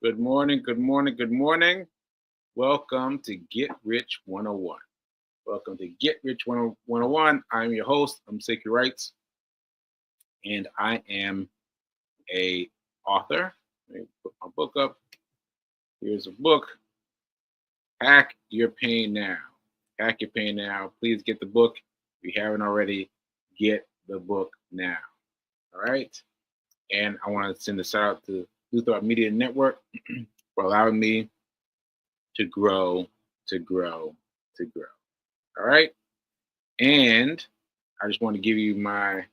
Good morning, good morning, good morning. Welcome to Get Rich 101. Welcome to Get Rich 101. I'm your host, I'm Sacred Rights, and I am a author. Let me put my book up. Here's a book, Hack Your Pain Now. Hack Your Pain Now. Please get the book. If you haven't already, get the book now. All right. And I want to send a shout out to New Thought Media Network for allowing me to grow, to grow, to grow. All right. And I just want to give you my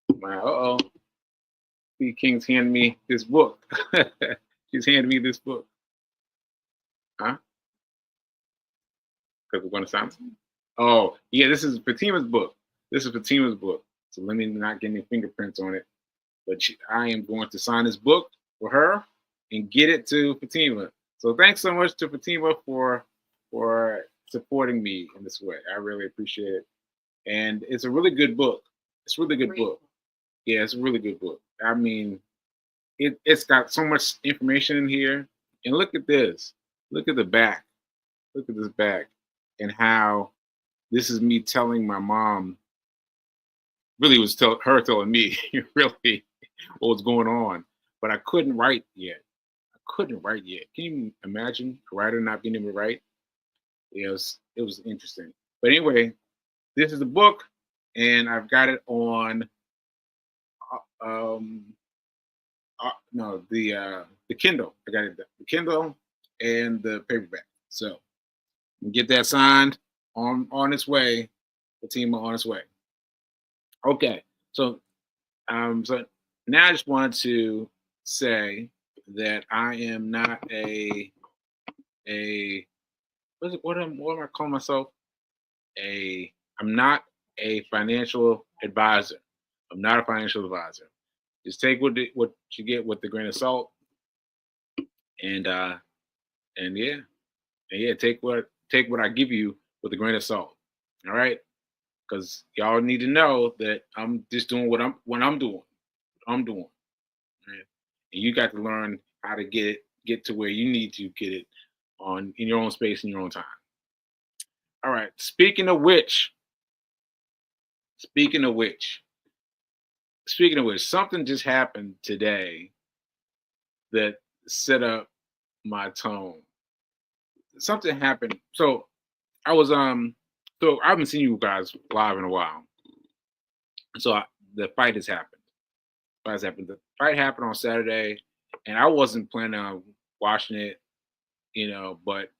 the King's handed me this book. He's handed me this book. Huh? Because we're going to sound. Oh, yeah, this is Fatima's book. This is Fatima's book. So let me not get any fingerprints on it. But I am going to sign this book for her and get it to Fatima. So thanks so much to Fatima for supporting me in this way. I really appreciate it. And it's a really good book. It's a really good book. Yeah, it's a really good book. I mean, it's got so much information in here. And look at this. Look at the back. Look at this back. And how this is me telling my mom, really was her telling me really what was going on. But I couldn't write yet. I couldn't write yet. Can you imagine a writer not being able to write? It was interesting. But anyway, this is the book, and I've got it on um no the Kindle. I got it the Kindle and the paperback. So get that signed on its way. The team on its way. Okay, so now I just wanted to say that I am not a what am I calling myself? I'm not a financial advisor. I'm not a financial advisor. Just take what you get with a grain of salt, and and yeah, and yeah, take what I give you with a grain of salt. All right, because y'all need to know that I'm just doing what I'm doing. I'm doing. Right? And you got to learn how to get to where you need to get it on in your own space in your own time. All right. Speaking of which, something just happened today that set up my tone. Something happened. So I was so I haven't seen you guys live in a while. So the fight has happened. The fight happened on Saturday, and I wasn't planning on watching it, but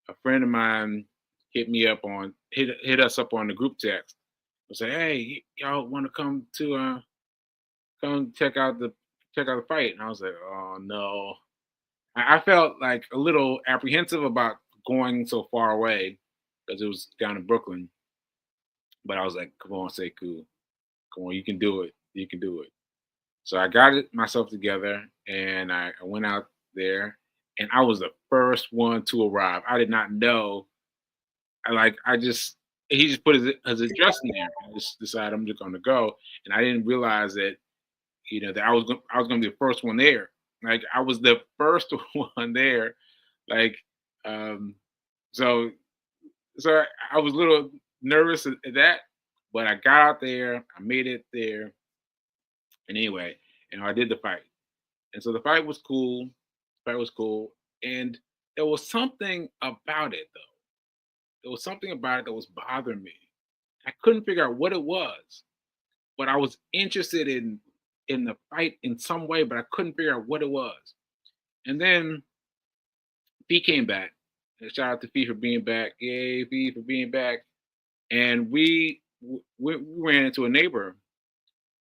a friend of mine hit us up on the group text and say, "Hey, y'all want to come check out the fight?" And I was like, "Oh no." I felt like a little apprehensive about going so far away because it was down in Brooklyn. But I was like, "Come on, Sekou, come on, you can do it. You can do it." So I got it myself together, and I went out there, and I was the first one to arrive. I did not know. I just he just put his address in there. I just decided I'm just going to go, and I didn't realize that that I was going to be the first one there. Like I was the first one there. Like um, so I was a little nervous at that, but I got out there. I made it there, and anyway, I did the fight. And so the fight was cool. The fight was cool. And there was something about it though. There was something about it that was bothering me. I couldn't figure out what it was, but I was interested in the fight in some way, but I couldn't figure out what it was. And then Fee came back. And shout out to Fee for being back. Yay, Fee for being back. And we ran into a neighbor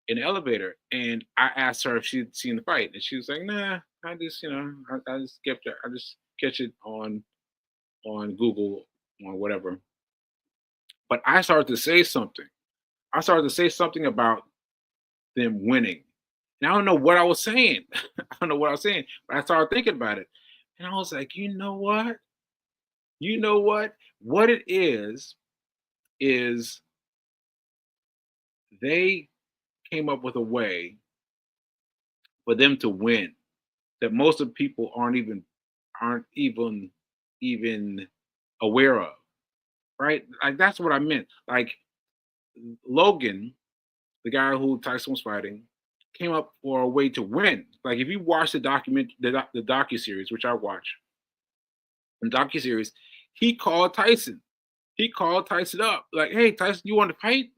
in the elevator, and I asked her if she'd seen the fight, and she was like, "Nah, I just I just kept it. I just catch it on Google or whatever." But I started to say something. I started to say something about them winning, and I don't know what I was saying. I don't know what I was saying, but I started thinking about it, and I was like, you know what? You know what? What it is they came up with a way for them to win that most of the people aren't even aren't even aware of, right? Like that's what I meant. Like Logan, the guy who Tyson was fighting, came up for a way to win. Like if you watch the docu series, which I watch, the docu series, he called Tyson. He called Tyson up, like, "Hey, Tyson, you want to fight?"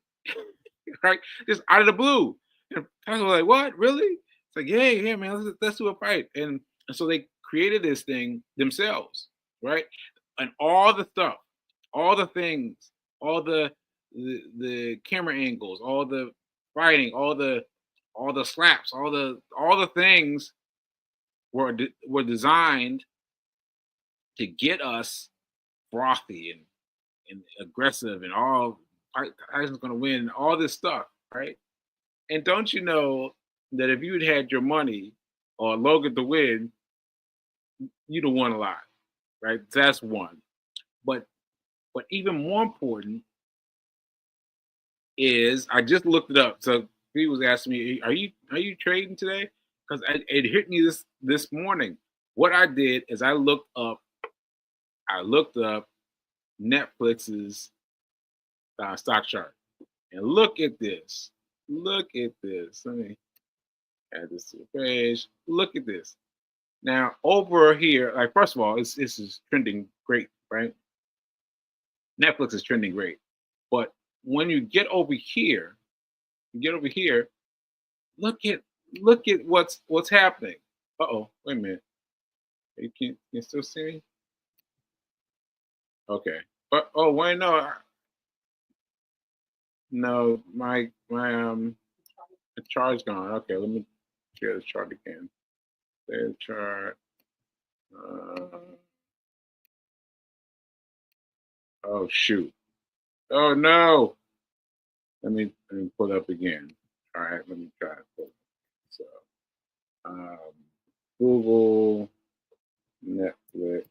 Right? Just out of the blue. And Tyson was like, "What? Really?" It's like, "Yeah, yeah, man, let's do a fight." And so they created this thing themselves, right? And all the stuff, all the things, all the camera angles, all the fighting, all the slaps, all the things were designed to get us frothy and aggressive and all Tyson's gonna win, all this stuff, right? And don't you know that if you'd had your money or Logan to win, you'd have won a lot, right? That's one. But even more important is I just looked it up. So he was asking me, "Are you trading today?" Because it hit me this morning. What I did is I looked up Netflix's stock chart, and look at this. Look at this. Let me add this to the page. Look at this. Now over here, like first of all, this is trending great, right? Netflix is trending great, but when you get over here, look at what's happening. Oh, wait a minute. You can still see me? Okay. But oh wait, no, no, my the chart's gone. Okay, let me share the chart again. Share the chart. Uh, oh shoot. Oh no. Let me pull it up again. All right, let me try it. So um, Google, Netflix,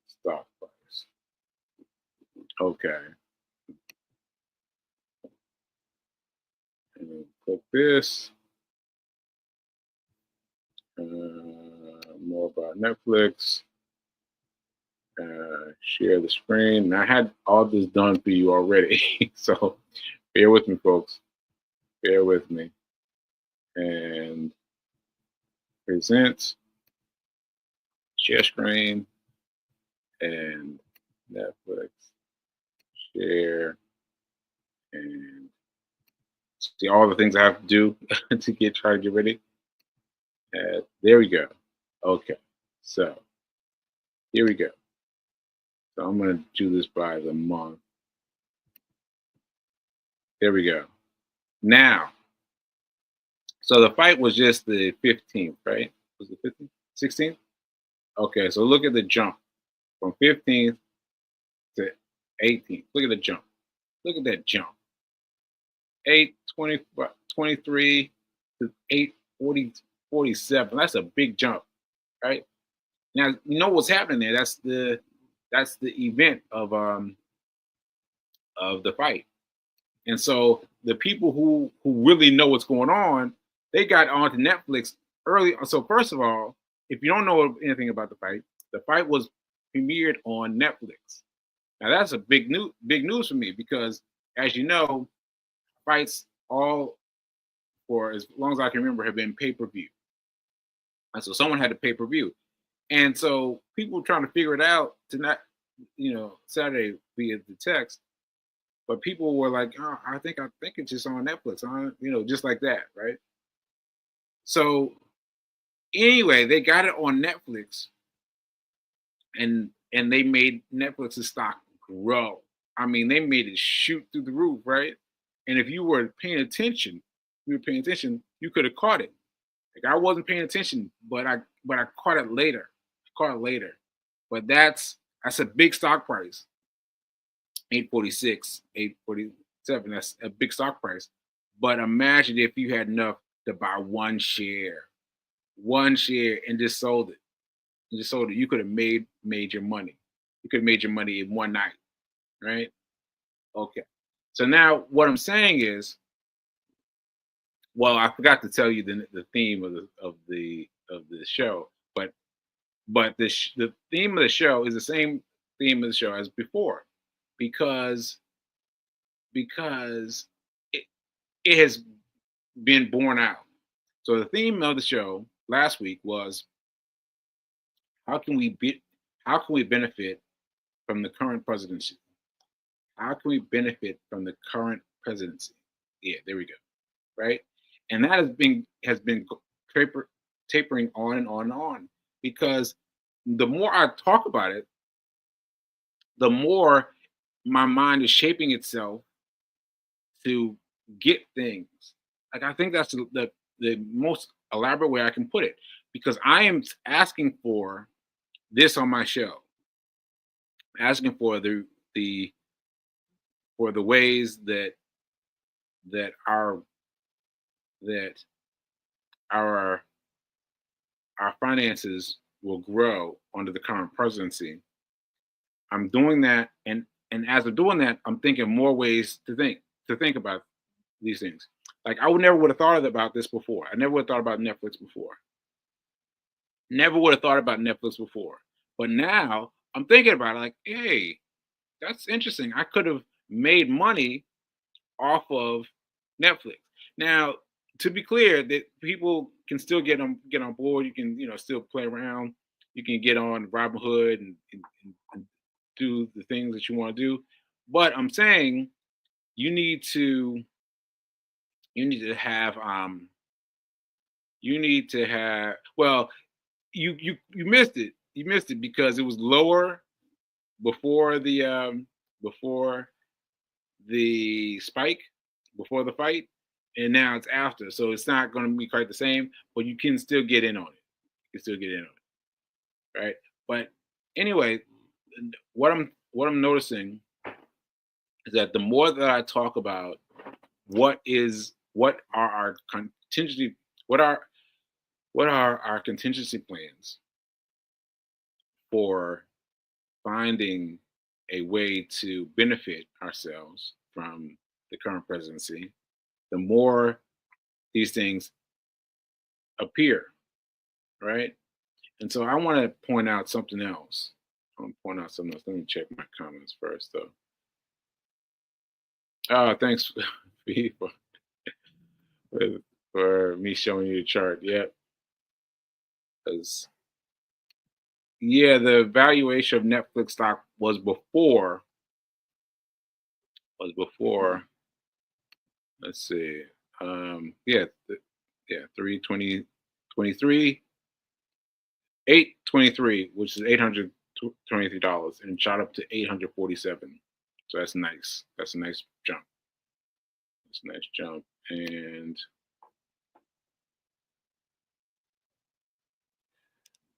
stock price. Okay. And then click this. More about Netflix. Share the screen. And I had all this done for you already. So bear with me, folks. Bear with me. And present, share screen, and Netflix, share, and see all the things I have to do to try to get ready. There we go. Okay. So here we go. So I'm going to do this by the month. There we go. Now, so the fight was just the 15th, right? Was it 15th? 16th? Okay, so look at the jump from 15th to 18th. Look at the jump. Look at that jump. 8:23 to 8:47. That's a big jump, right? Now you know what's happening there. That's the event of the fight. And so the people who really know what's going on, they got onto Netflix early. So first of all, if you don't know anything about the fight was premiered on Netflix. Now that's a big news for me because, as you know, fights all for as long as I can remember have been pay per view, and so someone had to pay per view, and so people trying to figure it out to not, Saturday via the text. But people were like, "Oh, I think it's just on Netflix, just like that, right?" So anyway, they got it on Netflix, and they made Netflix's stock grow. I mean, they made it shoot through the roof, right? And if you were paying attention, you could have caught it. Like I wasn't paying attention, but I caught it later. I caught it later. But that's a big stock price. 846, 847. That's a big stock price. But imagine if you had enough to buy one share, and just sold it. And just sold it. You could have made your money. You could have made your money in one night, right? Okay. So now what I'm saying is, well, I forgot to tell you the theme of the show, but but the theme of the show is the same theme of the show as before, because because it, it has been borne out. So the theme of the show last week was how can we be how can we benefit from the current presidency? How can we benefit from the current presidency? Yeah, there we go. Right, and that has been tapering on and on and on, because the more I talk about it, the more my mind is shaping itself to get things. Like, I think that's the most elaborate way I can put it, because I am asking for this on my show, asking for the for the ways that our that our our finances will grow under the current presidency. I'm doing that, and as I'm doing that, I'm thinking more ways to think about these things. Like, I would never would have thought about this before. I never would have thought about Netflix before. Never would have thought about Netflix before. But now I'm thinking about it, like, hey, that's interesting. I could have made money off of Netflix. Now, to be clear, that people can still get on board. You can, still play around. You can get on Robinhood and do the things that you want to do. But I'm saying you need to you need to have well, you missed it. You missed it because it was lower before before the spike, before the fight, and now it's after. So it's not going to be quite the same, but you can still get in on it. You can still get in on it, right? But anyway, what I'm noticing is that the more that I talk about what are our contingency what are what are our contingency plans for finding a way to benefit ourselves from the current presidency, the more these things appear, right? And so I want to point out something else. I want to point out something else. Let me check my comments first, though. Thanks Fee, for, for me showing you the chart. Yeah, because yeah, the valuation of Netflix stock was before. Let's see. Yeah, yeah, 320 823, which is $823, and shot up to 847. So that's nice. That's a nice jump. That's a nice jump. And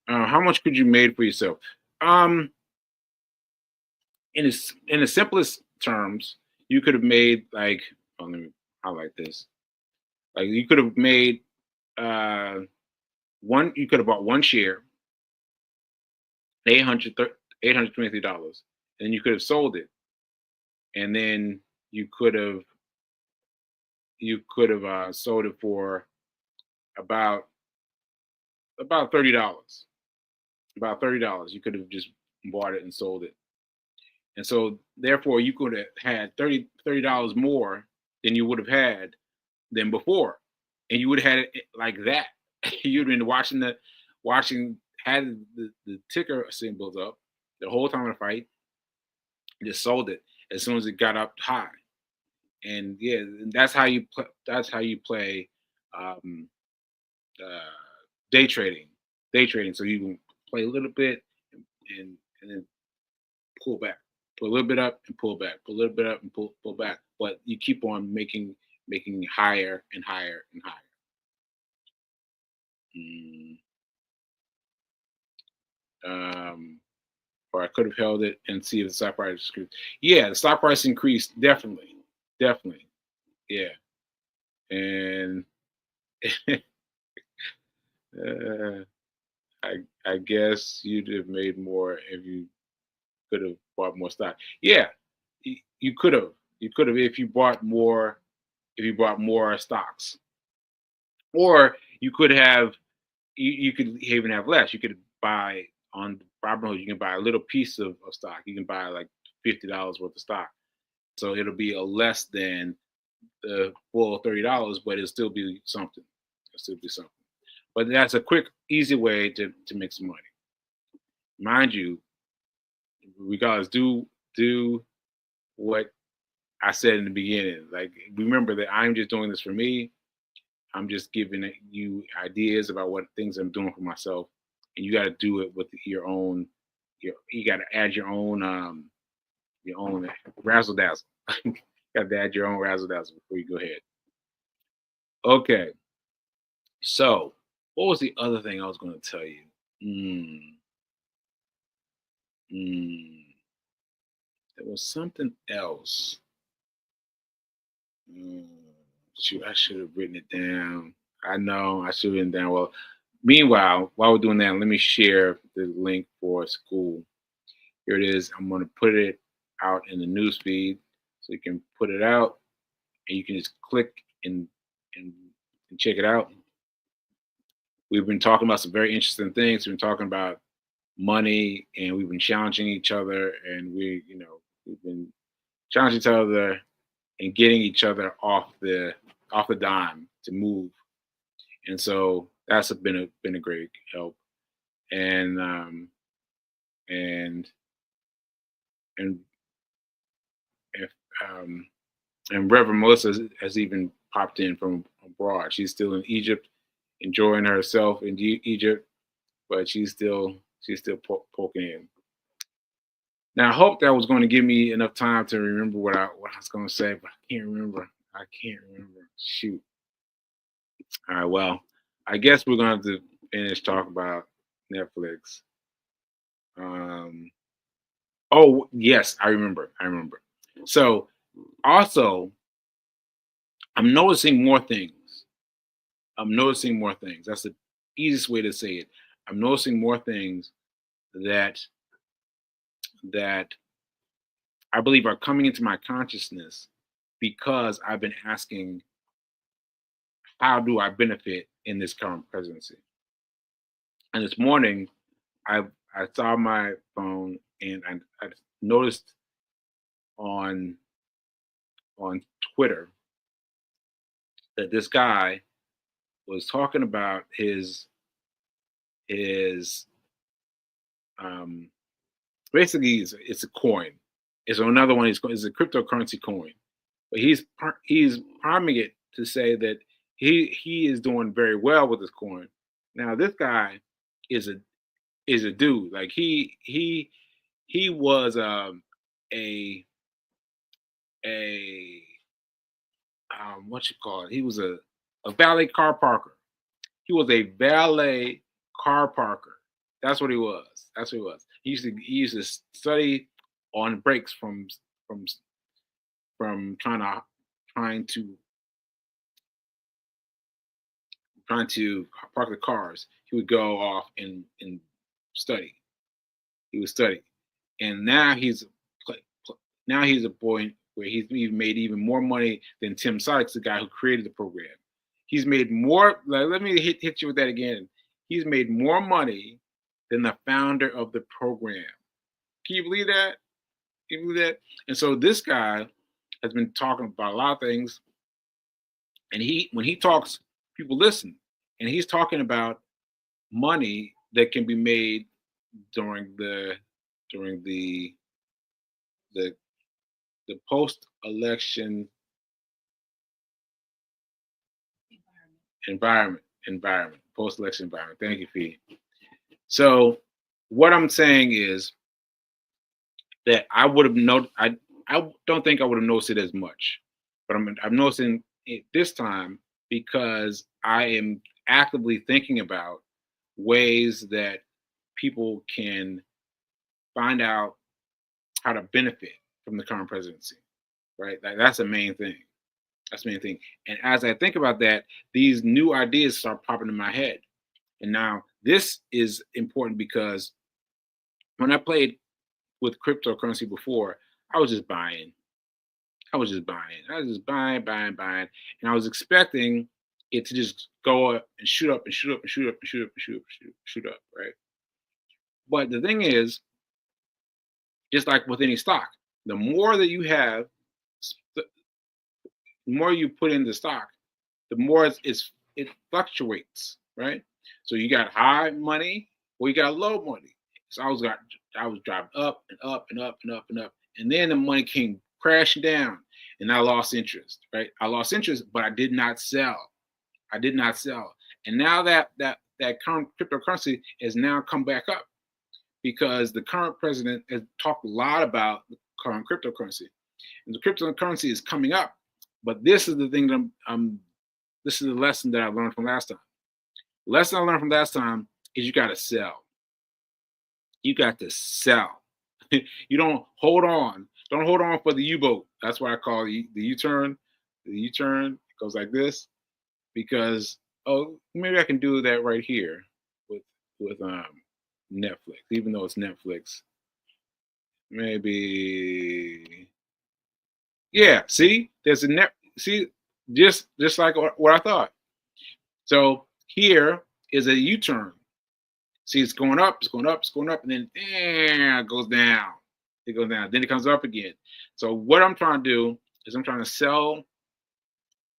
how much could you made for yourself? Um, in the simplest terms, you could have made like, oh, let me highlight this. Like, you could have made uh you could have bought one share, 800 $823, and you could have sold it, and then you could have sold it for about $30. About $30. You could have just bought it and sold it. And so therefore you could have had $30 more than you would have had than before. And you would have had it like that. You'd been watching had the ticker symbols up the whole time of the fight, just sold it as soon as it got up high. And yeah, that's how you play um, uh, day trading. Day trading. So you can play a little bit and then pull back, pull a little bit up and pull back, pull a little bit up and pull back. But you keep on making higher and higher and higher. Mm, um, or I could have held it and see if the stock price increased. Yeah, the stock price increased definitely, definitely. Yeah, and uh, I guess you'd have made more if you could have bought more stock. Yeah, you could have. You could have if you bought more. If you bought more stocks, or you could have. You could even have less. You could buy on Robinhood, you can buy a little piece of stock. You can buy like $50 worth of stock. So it'll be a less than the full $30, but it'll still be something. It'll still be something. But that's a quick, easy way to make some money. Mind you, regardless, do what I said in the beginning. Like, remember that I'm just doing this for me. I'm just giving you ideas about what things I'm doing for myself, and you got to do it with your own. You got to add your own razzle dazzle. Got to add your own razzle dazzle before you go ahead. Okay, so what was the other thing I was going to tell you? Mm, mm, there was something else. Mm, shoot, I should have written it down. I know I should have written it down. Well, meanwhile, while we're doing that, let me share the link for school. Here it is. I'm going to put it out in the news feed so you can put it out and you can just click and, and check it out. We've been talking about some very interesting things. We've been talking about money and we've been challenging each other and we've been challenging each other and getting each other off the dime to move. And so that's been a great help. And and and if and Reverend Melissa has even popped in from abroad. She's still in Egypt, enjoying herself in Egypt, but she's still poking in. Now I hope that was going to give me enough time to remember what I was going to say, but I can't remember. I can't remember. Shoot. All right. Well, I guess we're going to have to finish talking about Netflix. Um. Oh yes, I remember. I remember. So also, I'm noticing more things. I'm noticing more things. That's the easiest way to say it. I'm noticing more things that that I believe are coming into my consciousness because I've been asking, how do I benefit in this current presidency? And this morning, I I saw my phone and I noticed on on Twitter that this guy was talking about his um basically it's a coin. It's another one. It's a cryptocurrency coin, but he's priming it to say that he is doing very well with this coin. Now this guy is a dude. Like he was a a what you call it? He was a valet car parker. He was a valet car parker. That's what he was. That's what he was. He used to study on breaks from from trying to trying to park the cars. He would go off and study. He would study, and now he's a point where he's even made even more money than Tim Sykes, the guy who created the program. He's made more. Like, let me hit you with that again. He's made more money than the founder of the program. Can you believe that? Can you believe that? And so this guy has been talking about a lot of things, and when he talks, people listen, and he's talking about money that can be made during the the the post election environment post election environment. Thank you, Fee. So what I'm saying is that I would have known. I don't think I would have noticed it as much, but I'm noticing it this time because I am actively thinking about ways that people can find out how to benefit from the current presidency. Right, like, that's the main thing. That's the main thing. And as I think about that, these new ideas start popping in my head. And now this is important because when I played with cryptocurrency before, I was just buying. I was just buying. I was just buying, buying, buying. And I was expecting it to just go up and shoot up and shoot up and shoot up and shoot up and shoot up and shoot up, right? But the thing is, just like with any stock, the more that you have, the more you put in the stock, the more it fluctuates, right? So you got high money or you got low money. So I was driving up and up and up and up and up, and then the money came crashing down, and I lost interest, right? I lost interest, but I did not sell. I did not sell, and now that current cryptocurrency has now come back up because the current president has talked a lot about the current cryptocurrency, and the cryptocurrency is coming up. But this is the thing that this is the lesson that I learned from last time. The lesson I learned from last time is you got to sell. You got to sell. You don't hold on. Don't hold on for the U-boat. That's why I call the U-turn. The U-turn goes like this because maybe I can do that right here with Netflix, even though it's Netflix. Maybe yeah. See, there's a net. See, just like what I thought. So here is a U-turn. See, it's going up, it's going up, it's going up, and then it goes down. It goes down. Then it comes up again. So what I'm trying to do is I'm trying to sell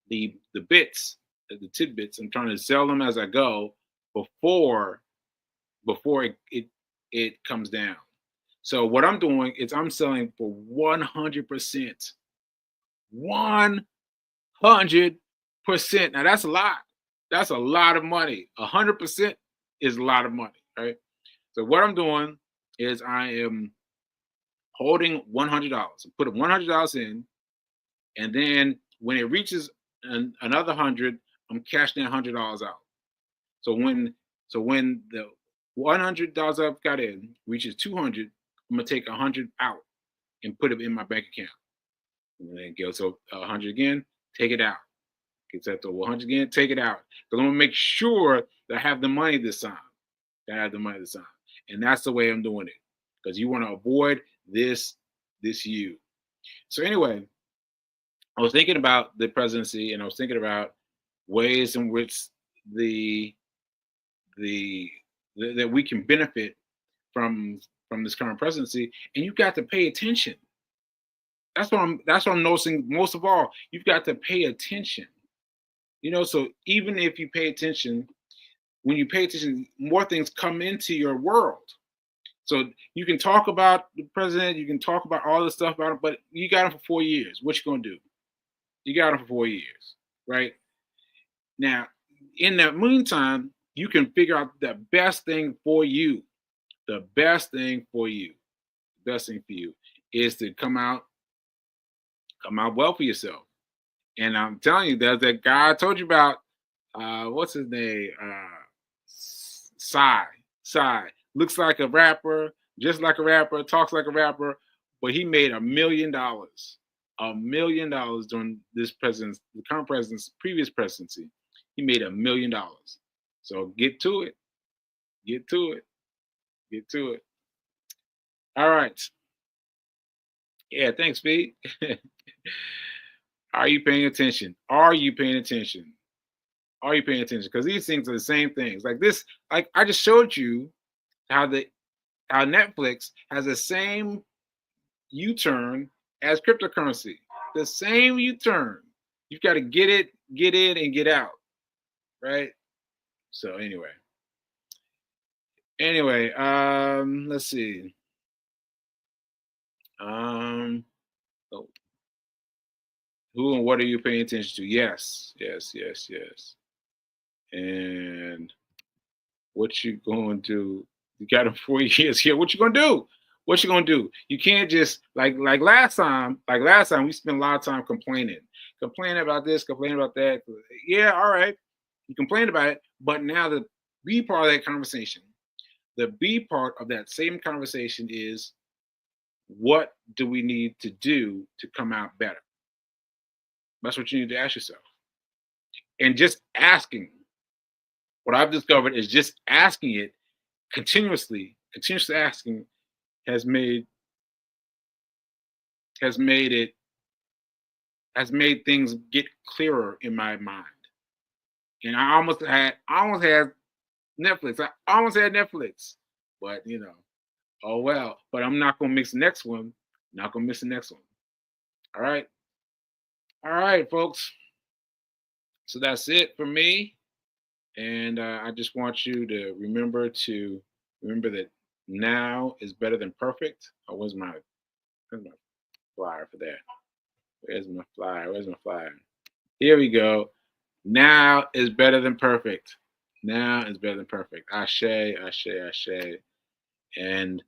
the bits, the tidbits. I'm trying to sell them as I go before it comes down. So what I'm doing is I'm selling for 100%. 100%. Now that's a lot. That's a lot of money. 100% is a lot of money, right? So what I'm doing is I am holding $100. I put $100 in, and then when it reaches another 100, I'm cashing that $100 out. So when the $100 I've got in reaches 200, I'm gonna take 100 out and put it in my bank account. And then go so 100 again, take it out. Gets up to 100 again, take it out. Because I'm gonna make sure that I have the money this time. And that's the way I'm doing it. Because you want to avoid this you. So anyway, I was thinking about the presidency, and I was thinking about ways in which that we can benefit from this current presidency, and you've got to pay attention. That's what I'm noticing most of all. You've got to pay attention. So even if you pay attention, when you pay attention, more things come into your world. So you can talk about the president, you can talk about all this stuff about him, but you got him for 4 years. What you gonna do? You got him for 4 years, right? Now, in the meantime, you can figure out the best thing for you. The best thing for you. The best thing for you is to come out well for yourself. And I'm telling you, there's that guy I told you about. What's his name? Psy. Looks like a rapper, just like a rapper, talks like a rapper, but he made $1 million. $1 million during the current president's previous presidency. He made $1 million. So get to it. Get to it. Get to it. All right. Yeah, thanks, Pete. Are you paying attention? Are you paying attention? Are you paying attention? Because these things are the same things. Like this, like I just showed you how Netflix has the same U-turn as cryptocurrency. The same U-turn. You've got to get in and get out. Right? So anyway, let's see. Oh. Who and what are you paying attention to? Yes. And what you going to do? You got them 4 years here. What you gonna do? What you gonna do? You can't just like last time. Like last time, we spent a lot of time complaining about this, complaining about that. Yeah, all right. You complain about it, but now the B part of that conversation, the B part of that same conversation is, what do we need to do to come out better? That's what you need to ask yourself. And just asking, what I've discovered is just asking it continuously asking has made things get clearer in my mind. And I almost had Netflix. but oh well. But I'm not gonna miss the next one. Not gonna miss the next one. All right. All right, folks. So that's it for me. And I just want you to remember that now is better than perfect. Oh, where's my flyer for that? Where's my flyer? Where's my flyer? Here we go. Now is better than perfect. Now is better than perfect. Ashe, ashe, ashe. And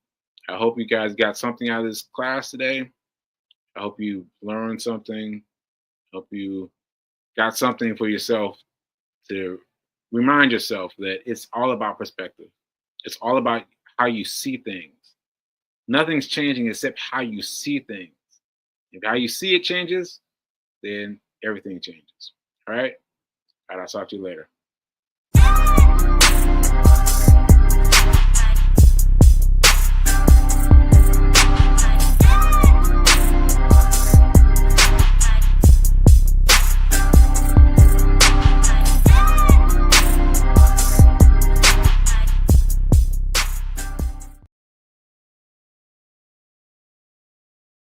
I hope you guys got something out of this class today. I hope you learned something. Hope you got something for yourself to remind yourself that it's all about perspective. It's all about how you see things. Nothing's changing except how you see things. If how you see it changes, then everything changes. All right? All right, I'll talk to you later.